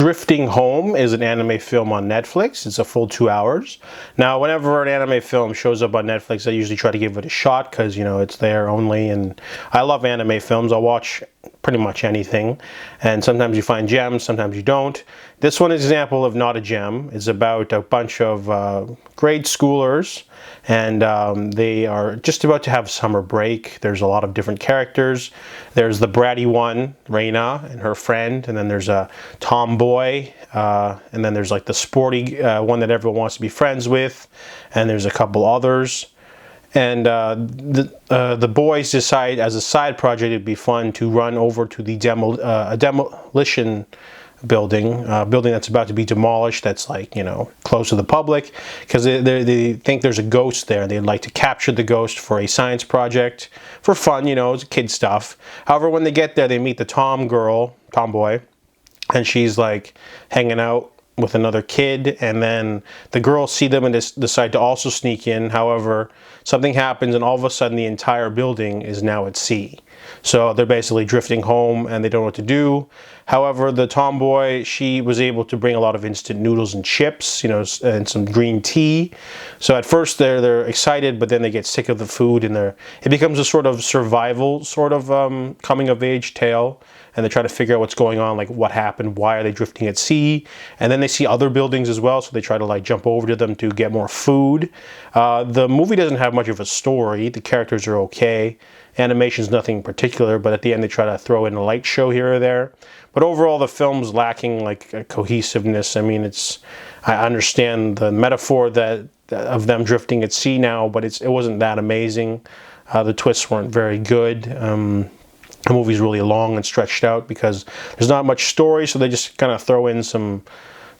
Drifting Home is an anime film on Netflix. It's a full 2 hours. Now, whenever an anime film shows up on Netflix, I usually try to give it a shot because, you know, it's there only. And I love anime films. I'll watch pretty much anything. And sometimes you find gems, sometimes you don't. This one is an example of not a gem. It's about a bunch of grade schoolers, and they are just about to have summer break. There's a lot of different characters. There's the bratty one, Reina, and her friend, and then there's a tomboy, and then there's like the sporty one that everyone wants to be friends with, and there's a couple others. And the boys decide, as a side project, it'd be fun to run over to the demolition building that's about to be demolished, that's, like, you know, close to the public, because they think there's a ghost there. They'd like to capture the ghost for a science project for fun, you know, it's kid stuff. However, when they get there, they meet the tomboy, and she's like hanging out with another kid, and then the girls see them and decide to also sneak in. However, something happens, and all of a sudden the entire building is now at sea. So they're basically drifting home and they don't know what to do. However, the tomboy, she was able to bring a lot of instant noodles and chips, you know, and some green tea. So at first they're excited, but then they get sick of the food, and it becomes a sort of survival, sort of coming of age tale. And they try to figure out what's going on, like what happened, why are they drifting at sea? And then they see other buildings as well, so they try to like jump over to them to get more food. The movie doesn't have much of a story. The characters are okay. Animation's nothing particular, but at the end they try to throw in a light show here or there. But overall, the film's lacking like a cohesiveness. I mean, I understand the metaphor of them drifting at sea now, but it wasn't that amazing. The twists weren't very good. The movie's really long and stretched out because there's not much story, so they just kind of throw in some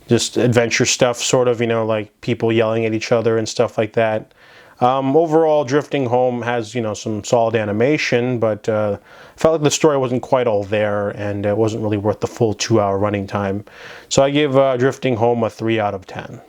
just adventure stuff, sort of, you know, like people yelling at each other and stuff like that. Overall, Drifting Home has, you know, some solid animation, but felt like the story wasn't quite all there, and it wasn't really worth the full 2 hour running time. So I give Drifting Home a 3 out of 10.